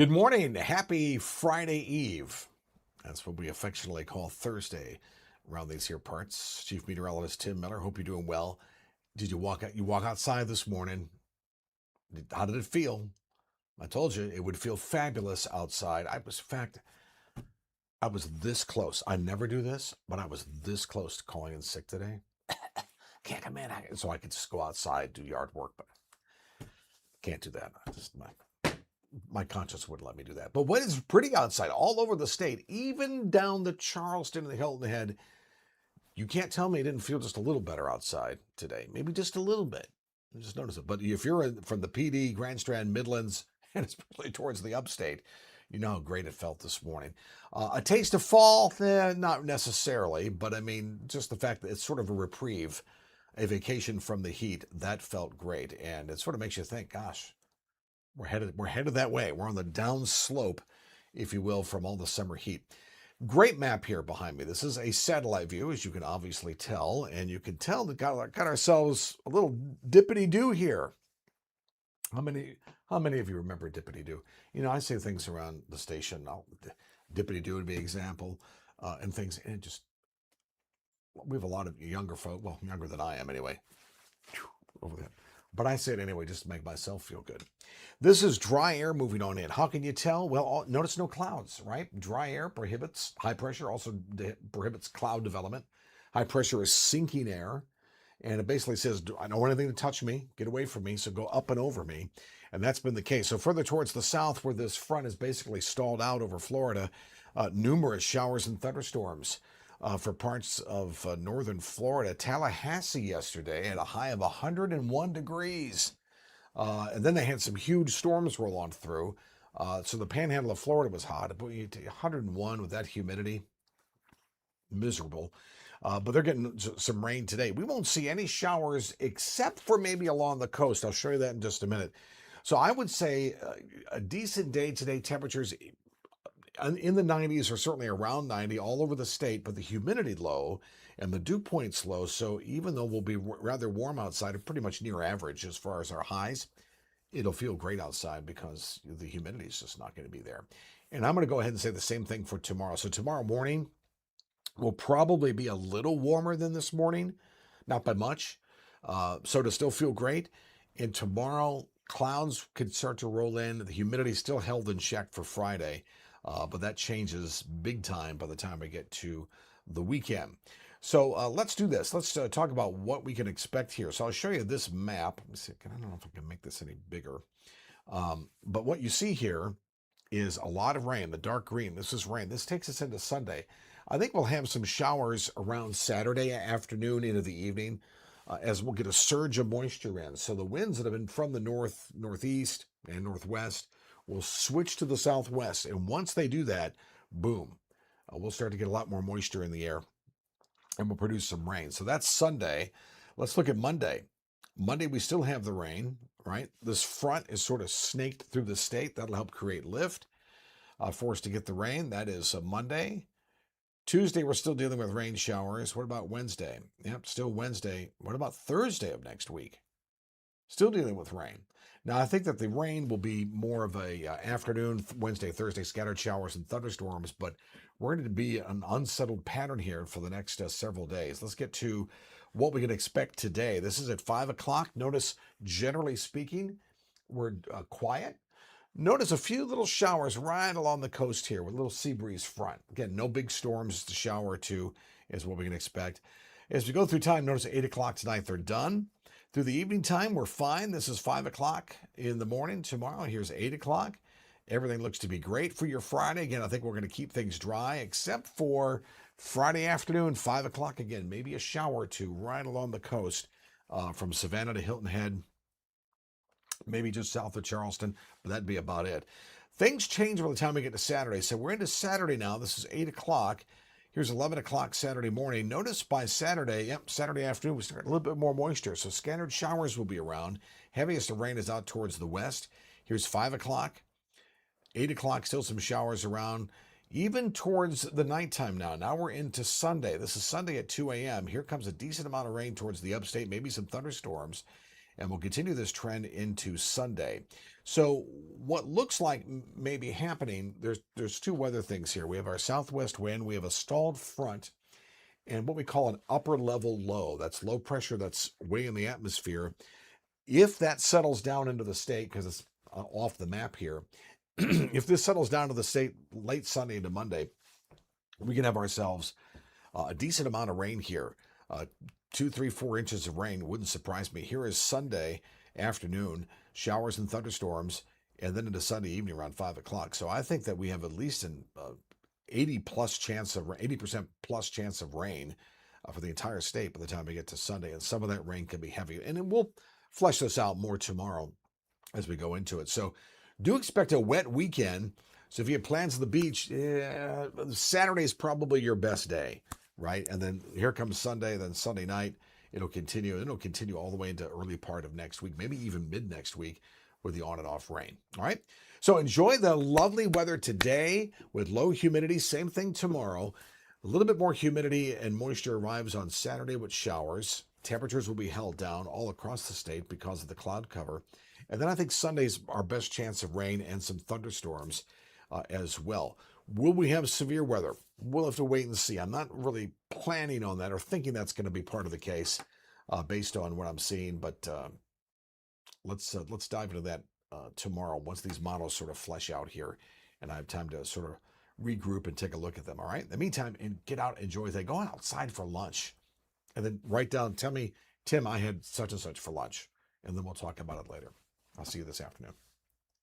Good morning. Happy Friday Eve. That's what we affectionately call Thursday around these here parts. Chief Meteorologist Tim Miller. Hope you're doing well. Did you walk out? You walk outside this morning. How did it feel? I told you it would feel fabulous outside. I was this close. I never do this, but I was this close to calling in sick today. Can't come in, so I could just go outside, do yard work, but can't do that. My conscience wouldn't let me do that. But what is pretty outside all over the state, even down the Charleston and the Hilton Head, you can't tell me it didn't feel just a little better outside today. Maybe just a little bit. I just notice it. But if you're from the PD, Grand Strand, Midlands, and especially towards the upstate, you know how great it felt this morning. A taste of fall? Not necessarily, but I mean, just the fact that it's sort of a reprieve, a vacation from the heat, that felt great. And it sort of makes you think, gosh, we're headed that way. We're on the down slope, if you will, from all the summer heat. Great map here behind me. This is a satellite view, as you can obviously tell, and you can tell that got ourselves a little dippity-doo here. How many of you remember dippity-doo? You know, I say things around the station. Dippity-doo would be an example, and things, and it just, we have a lot of younger folk, well, younger than I am anyway, over there. But I say it anyway just to make myself feel good. This is dry air moving on in. How can you tell? Well, notice no clouds, right? Dry air prohibits high pressure, also prohibits cloud development. High pressure is sinking air. And it basically says, I don't want anything to touch me, get away from me, so go up and over me. And that's been the case. So further towards the south, where this front is basically stalled out over Florida, numerous showers and thunderstorms. For parts of northern Florida. Tallahassee yesterday had a high of 101 degrees. And then they had some huge storms roll on through. So the panhandle of Florida was hot. But 101 with that humidity, miserable. But they're getting some rain today. We won't see any showers except for maybe along the coast. I'll show you that in just a minute. So I would say a decent day today. Temperatures in the 90s or certainly around 90 all over the state, but the humidity low and the dew points low. So even though we'll be rather warm outside, pretty much near average as far as our highs, it'll feel great outside because the humidity is just not going to be there. And I'm going to go ahead and say the same thing for tomorrow. So tomorrow morning will probably be a little warmer than this morning, not by much. So to still feel great. And tomorrow, clouds could start to roll in. The humidity is still held in check for Friday. But that changes big time by the time we get to the weekend. So let's do this. Let's talk about what we can expect here. So I'll show you this map. Let me see. I don't know if I can make this any bigger. But what you see here is a lot of rain. The dark green, this is rain. This takes us into Sunday. I think we'll have some showers around Saturday afternoon into the evening as we'll get a surge of moisture in. So the winds that have been from the northeast, and northwest will switch to the southwest. And once they do that, boom, we'll start to get a lot more moisture in the air and we'll produce some rain. So that's Sunday. Let's look at Monday. Monday, we still have the rain, right? This front is sort of snaked through the state. That'll help create lift for us to get the rain. That is Monday. Tuesday, we're still dealing with rain showers. What about Wednesday? Yep, still Wednesday. What about Thursday of next week? Still dealing with rain. Now, I think that the rain will be more of a afternoon, Wednesday, Thursday, scattered showers and thunderstorms, but we're going to be an unsettled pattern here for the next several days. Let's get to what we can expect today. This is at 5 o'clock. Notice, generally speaking, we're quiet. Notice a few little showers right along the coast here with a little sea breeze front. Again, no big storms, just a shower or two is what we can expect. As we go through time, notice at 8 o'clock tonight, they're done. Through the evening time, we're fine. This is 5 o'clock in the morning. Tomorrow, here's 8 o'clock. Everything looks to be great for your Friday. Again, I think we're going to keep things dry, except for Friday afternoon, 5 o'clock again. Maybe a shower or two right along the coast from Savannah to Hilton Head, maybe just south of Charleston, but that'd be about it. Things change by the time we get to Saturday. So we're into Saturday now. This is 8 o'clock. Here's 11 o'clock Saturday morning. Notice by Saturday, Saturday afternoon, we start a little bit more moisture. So scattered showers will be around. Heaviest of rain is out towards the west. Here's 5 o'clock. 8 o'clock, still some showers around. Even towards the nighttime now. Now we're into Sunday. This is Sunday at 2 a.m. Here comes a decent amount of rain towards the upstate, maybe some thunderstorms. and we'll continue this trend into Sunday. So what looks like may be happening, there's two weather things here. We have our southwest wind, we have a stalled front, and what we call an upper level low. That's low pressure that's way in the atmosphere. If that settles down into the state, because it's off the map here, if this settles down to the state late Sunday into Monday, we can have ourselves a decent amount of rain here. 2, 3, 4 inches of rain wouldn't surprise me. Here is Sunday afternoon, showers and thunderstorms, and then into Sunday evening around 5 o'clock. So I think that we have at least an 80% plus chance of rain for the entire state by the time we get to Sunday. And some of that rain can be heavy. And then we'll flesh this out more tomorrow as we go into it. So do expect a wet weekend. So if you have plans at the beach, Saturday is probably your best day, right? And then here comes Sunday, then Sunday night, it'll continue. It'll continue all the way into early part of next week, maybe even mid next week with the on and off rain. All right. So enjoy the lovely weather today with low humidity. Same thing tomorrow. A little bit more humidity and moisture arrives on Saturday with showers. Temperatures will be held down all across the state because of the cloud cover. And then I think Sunday's our best chance of rain and some thunderstorms as well. Will we have severe weather? We'll have to wait and see. I'm not really planning on that or thinking that's going to be part of the case based on what I'm seeing. But let's dive into that tomorrow once these models sort of flesh out here and I have time to sort of regroup and take a look at them. All right. In the meantime, and get out, enjoy the day. Go outside for lunch and then write down, tell me, Tim, I had such and such for lunch. And then we'll talk about it later. I'll see you this afternoon.